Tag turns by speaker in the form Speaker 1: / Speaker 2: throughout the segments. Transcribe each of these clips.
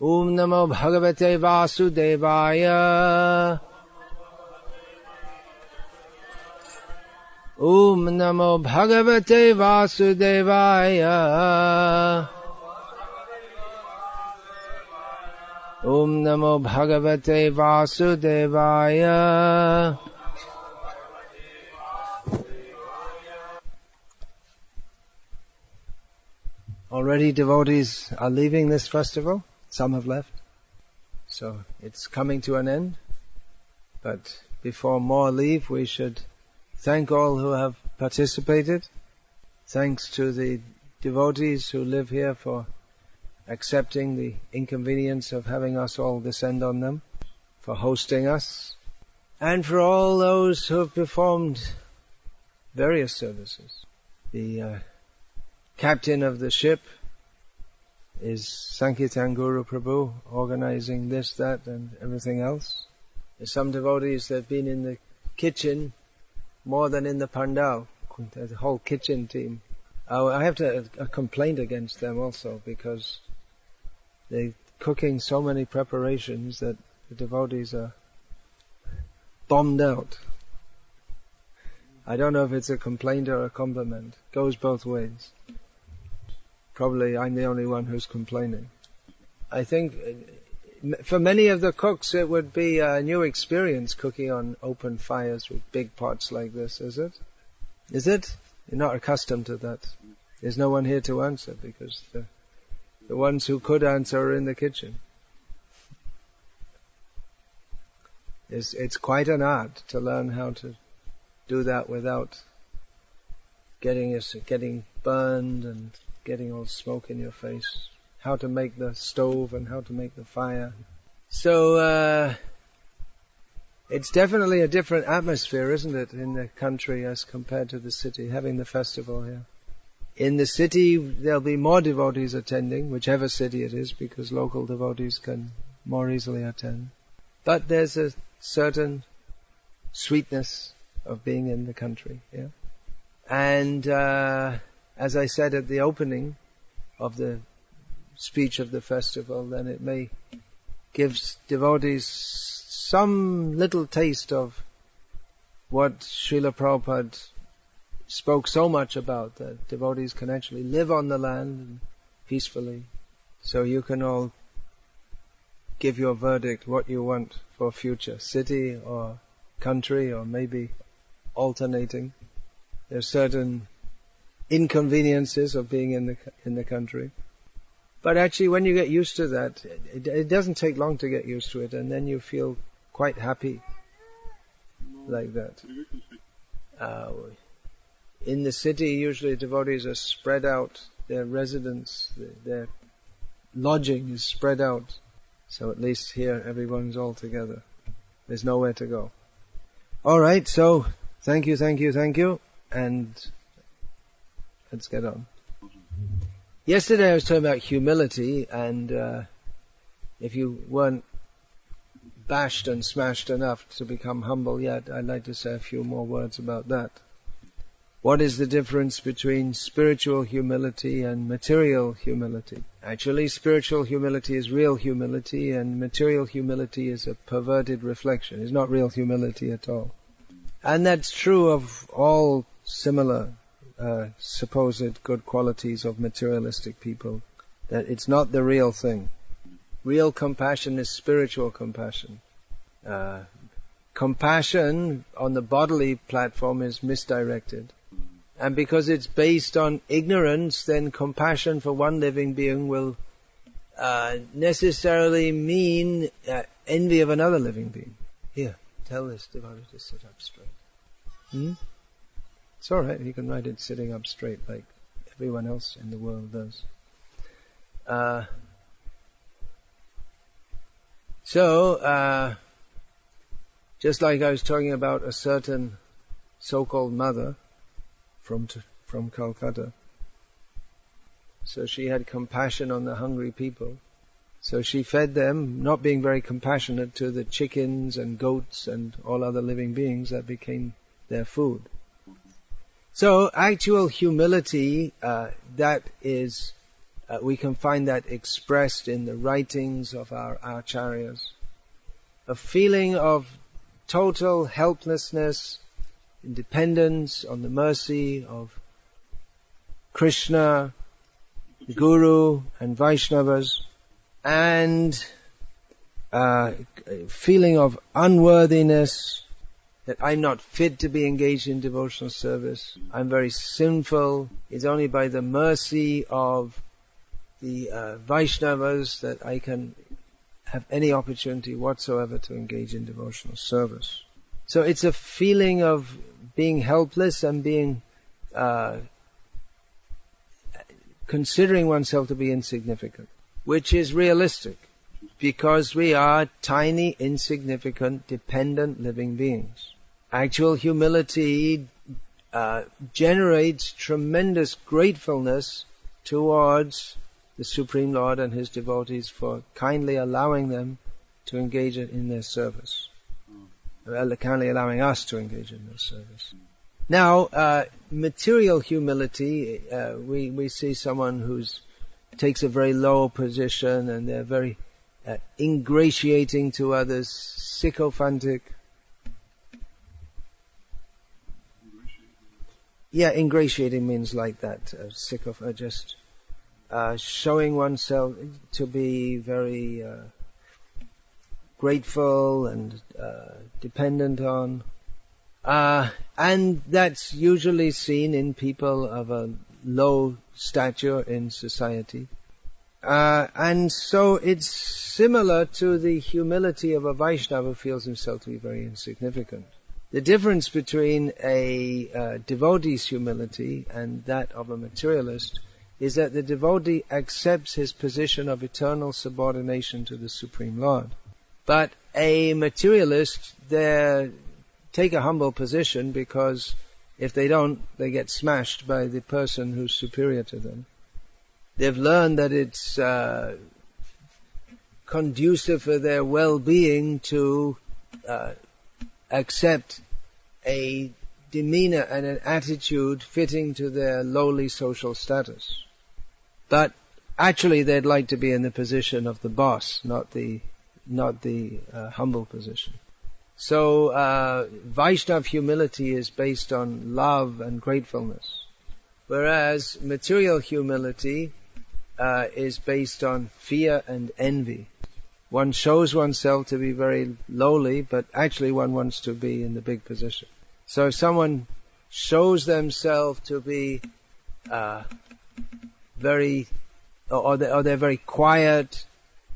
Speaker 1: Om Namo Bhagavate Vasudevaya. Om Namo Bhagavate Vasudevaya. Om Namo Bhagavate Vasudevaya. Already devotees are leaving this festival. Some have left. So it's coming to an end. But before more leave, we should thank all who have participated. Thanks to the devotees who live here for accepting the inconvenience of having us all descend on them, for hosting us, and for all those who have performed various services. The captain of the ship is Sankirtan Guru Prabhu, organizing this, that, and everything else. There's some devotees that have been in the kitchen more than in the pandal, the whole kitchen team. I have a complaint against them also, because they're cooking so many preparations that the devotees are bombed out. I don't know if it's a complaint or a compliment. Goes both ways. Probably I'm the only one who's complaining. I think for many of the cooks it would be a new experience cooking on open fires with big pots like this, is it? Is it? You're not accustomed to that. There's no one here to answer, because the ones who could answer are in the kitchen. It's quite an art to learn how to do that without getting burned and getting all smoke in your face. How to make the stove and how to make the fire. So it's definitely a different atmosphere, isn't it, in the country as compared to the city, having the festival here. In the city there'll be more devotees attending, whichever city it is, because local devotees can more easily attend. But there's a certain sweetness of being in the country, yeah. And as I said at the opening of the speech of the festival, then it may give devotees some little taste of what Srila Prabhupada spoke so much about, that devotees can actually live on the land peacefully. So you can all give your verdict what you want for future, city or country, or maybe alternating. There are certain inconveniences of being in the country. But actually when you get used to that, it doesn't take long to get used to it, and then you feel quite happy like that. In the city, usually devotees are spread out, their residence, their lodging is spread out. So at least here everyone's all together. There's nowhere to go. Alright, so thank you, and let's get on. Yesterday I was talking about humility, and if you weren't bashed and smashed enough to become humble yet, I'd like to say a few more words about that. What is the difference between spiritual humility and material humility? Actually, spiritual humility is real humility, and material humility is a perverted reflection. It's not real humility at all. And that's true of all similar supposed good qualities of materialistic people, that it's not the real thing. Real compassion is spiritual compassion. Compassion on the bodily platform is misdirected. And because it's based on ignorance, then compassion for one living being will necessarily mean envy of another living being. Here, tell this devotee to sit up straight. It's alright, you can write it sitting up straight like everyone else in the world does. Just like I was talking about a certain so-called mother from Calcutta. So she had compassion on the hungry people. So she fed them, not being very compassionate to the chickens and goats and all other living beings that became their food. So actual humility, that is We can find that expressed in the writings of our acharyas. A feeling of total helplessness, dependence on the mercy of Krishna, the Guru and Vaishnavas, and a feeling of unworthiness, that I'm not fit to be engaged in devotional service. I'm very sinful. It's only by the mercy of the Vaishnavas that I can have any opportunity whatsoever to engage in devotional service. So it's a feeling of being helpless and being considering oneself to be insignificant, which is realistic, because we are tiny, insignificant, dependent living beings. Actual humility generates tremendous gratefulness towards the Supreme Lord and His devotees for kindly allowing them to engage in their service. Kindly allowing us to engage in their service. Now, material humility, we see someone who takes a very low position and they're very ingratiating to others, sycophantic. Yeah, ingratiating means like that, just showing oneself to be very grateful and dependent on. And that's usually seen in people of a low stature in society. And so it's similar to the humility of a Vaishnava who feels himself to be very insignificant. The difference between a devotee's humility and that of a materialist is that the devotee accepts his position of eternal subordination to the Supreme Lord. But a materialist, they take a humble position because if they don't, they get smashed by the person who's superior to them. They've learned that it's conducive for their well-being to accept a demeanor and an attitude fitting to their lowly social status. But actually they'd like to be in the position of the boss, not the humble position. So Vaishnava humility is based on love and gratefulness, whereas material humility is based on fear and envy. One shows oneself to be very lowly, but actually one wants to be in the big position. So if someone shows themselves to be they're very quiet,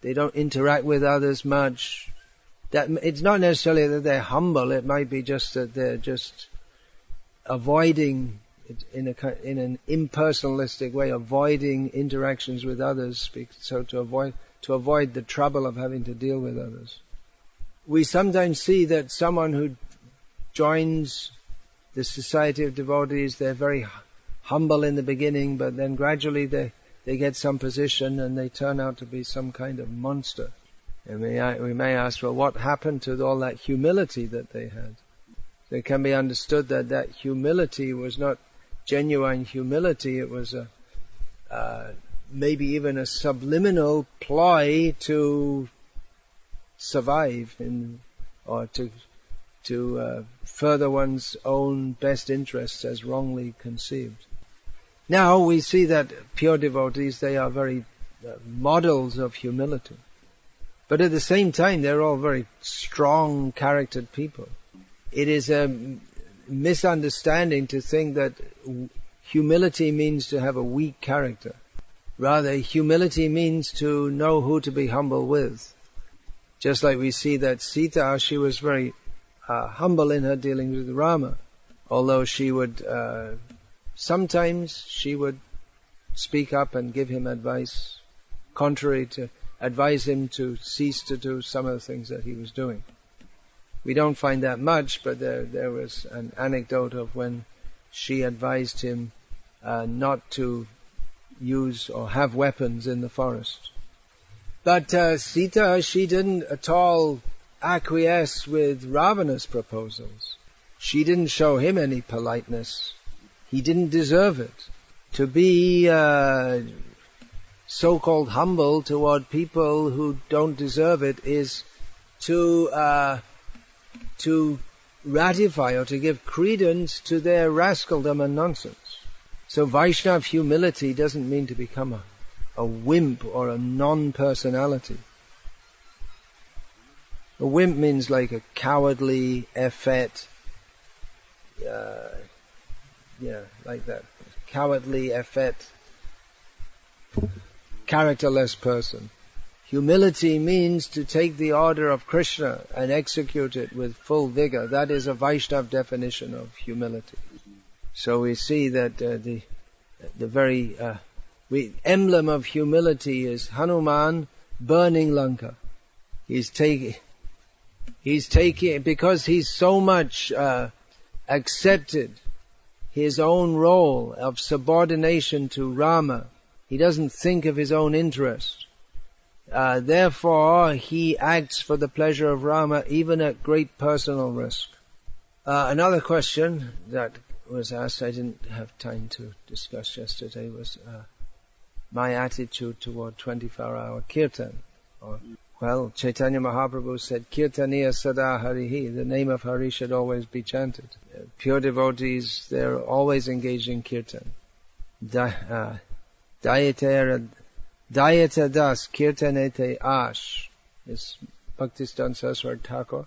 Speaker 1: they don't interact with others much, that it's not necessarily that they're humble, it might be just that they're just avoiding, in an impersonalistic way, avoiding interactions with others, so to avoid the trouble of having to deal with others. We sometimes see that someone who joins the society of devotees, they're very humble in the beginning, but then gradually they get some position and they turn out to be some kind of monster. And we may ask, well, what happened to all that humility that they had? It can be understood that humility was not genuine humility, it was maybe even a subliminal ploy to survive or to further one's own best interests as wrongly conceived. Now we see that pure devotees, they are very models of humility. But at the same time, they're all very strong charactered people. It is a misunderstanding to think that humility means to have a weak character. Rather, humility means to know who to be humble with. Just like we see that Sita, she was very humble in her dealings with Rama. Although she would, sometimes she would speak up and give him advice, contrary to advise him to cease to do some of the things that he was doing. We don't find that much, but there was an anecdote of when she advised him not to use or have weapons in the forest. But Sita, she didn't at all acquiesce with Ravana's proposals. She didn't show him any politeness. He didn't deserve it. To be so-called humble toward people who don't deserve it is to ratify or to give credence to their rascaldom and nonsense. So Vaishnav humility doesn't mean to become a wimp or a non-personality. A wimp means like a cowardly effete, like that. Cowardly effete, characterless person. Humility means to take the order of Krishna and execute it with full vigor. That is a Vaishnav definition of humility. So we see that the very emblem of humility is Hanuman burning Lanka. He's taking because he's so much accepted his own role of subordination to Rama. He doesn't think of his own interest. Therefore, he acts for the pleasure of Rama, even at great personal risk. Another question that was asked, I didn't have time to discuss yesterday, was my attitude toward 24-hour kirtan. Well, Chaitanya Mahaprabhu said, Kirtaniya Sada Harihi, the name of Hari should always be chanted. Pure devotees, they're always engaged in kirtan. Dayata das kirtanete ash. This Bhaktistan Saraswati Thakur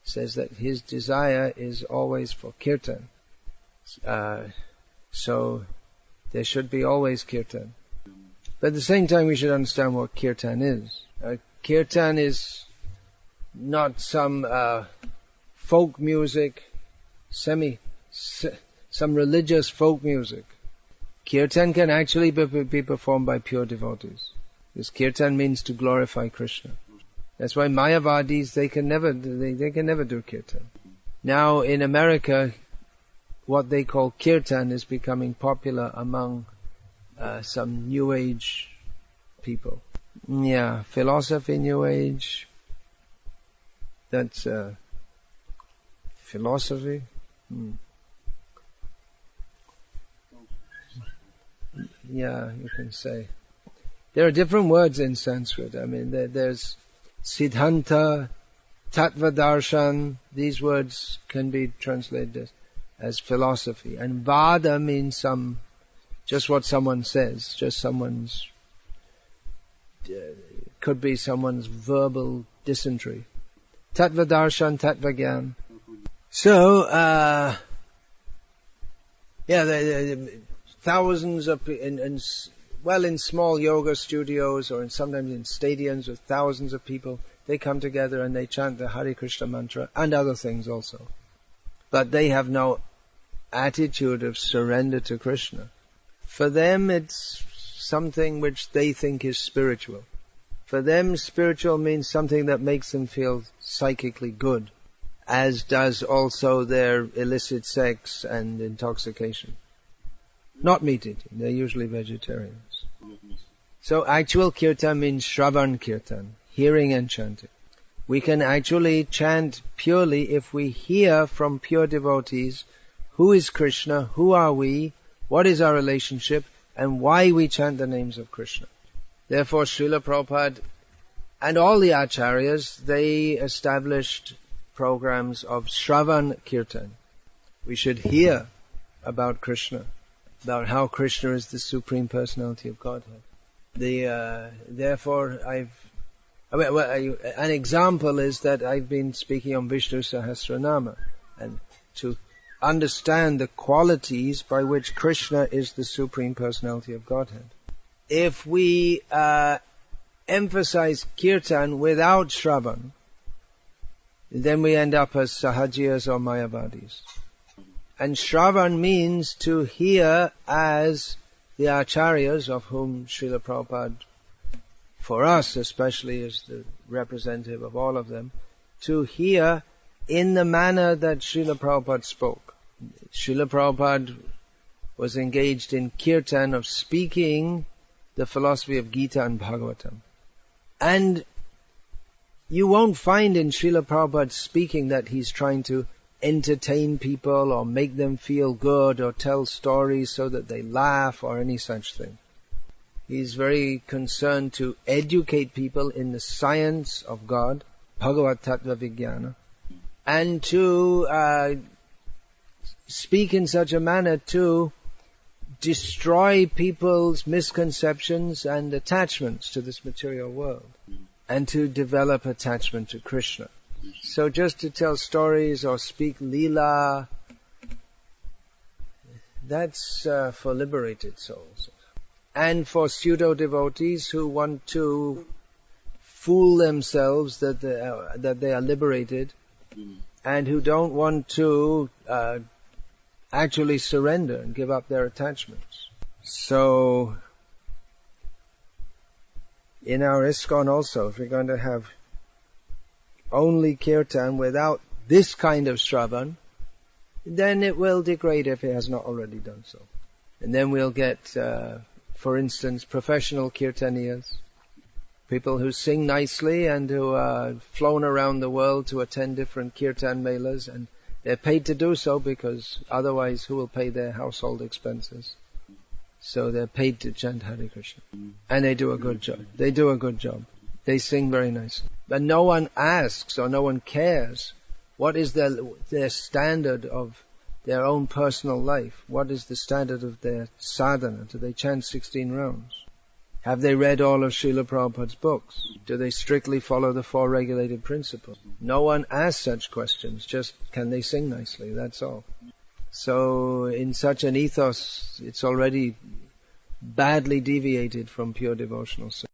Speaker 1: says that his desire is always for kirtan. So there should be always kirtan. But at the same time we should understand what kirtan is. Kirtan is not some folk music, some religious folk music. Kirtan can actually be performed by pure devotees. Because kirtan means to glorify Krishna. That's why Mayavadis, they can never do kirtan. Now in America, what they call kirtan is becoming popular among some New Age people. Yeah, philosophy, New Age. That's philosophy. Yeah, you can say. There are different words in Sanskrit. I mean, there's Siddhanta, Tattvadarshan. These words can be translated as philosophy. And Vada means just what someone says, could be someone's verbal dysentery. Tattvadarshan, Tattvagyan. So, thousands of in small yoga studios or sometimes in stadiums with thousands of people, they come together and they chant the Hare Krishna mantra and other things also. But they have no attitude of surrender to Krishna. For them it's something which they think is spiritual. For them spiritual means something that makes them feel psychically good, as does also their illicit sex and intoxication. Not meat eating, they're usually vegetarians. So actual kirtan means Shravan kirtan, hearing and chanting. We can actually chant purely if we hear from pure devotees who is Krishna, who are we, what is our relationship, and why we chant the names of Krishna. Therefore Srila Prabhupada and all the acharyas, they established programs of Shravan kirtan. We should hear about Krishna, about how Krishna is the Supreme Personality of Godhead. Therefore, an example is that I've been speaking on Vishnu Sahasranama, and to understand the qualities by which Krishna is the Supreme Personality of Godhead. If we emphasize kirtan without Shravan, then we end up as Sahajiyas or Mayavadis. And Shravan means to hear as the acharyas, of whom Srila Prabhupada, for us especially, is the representative of all of them, to hear in the manner that Srila Prabhupada spoke. Srila Prabhupada was engaged in kirtan of speaking the philosophy of Gita and Bhagavatam. And you won't find in Srila Prabhupada speaking that he's trying to entertain people or make them feel good or tell stories so that they laugh or any such thing. He's very concerned to educate people in the science of God, Bhagavat Tattva Vijnana, and to speak in such a manner to destroy people's misconceptions and attachments to this material world, and to develop attachment to Krishna. So just to tell stories or speak Leela, that's for liberated souls. And for pseudo-devotees who want to fool themselves that they are liberated, and who don't want to actually surrender and give up their attachments. So, in our ISKCON also, if we're going to have only kirtan without this kind of shravan, then it will degrade if it has not already done so. And then we'll get, for instance, professional kirtaniyas, people who sing nicely and who are flown around the world to attend different kirtan melas, and they're paid to do so because otherwise who will pay their household expenses? So they're paid to chant Hare Krishna. And they do a good job. They do a good job. They sing very nicely. But no one asks or no one cares what is their standard of their own personal life. What is the standard of their sadhana? Do they chant 16 rounds? Have they read all of Srila Prabhupada's books? Do they strictly follow the 4 regulated principles? No one asks such questions, just can they sing nicely, that's all. So in such an ethos, it's already badly deviated from pure devotional service.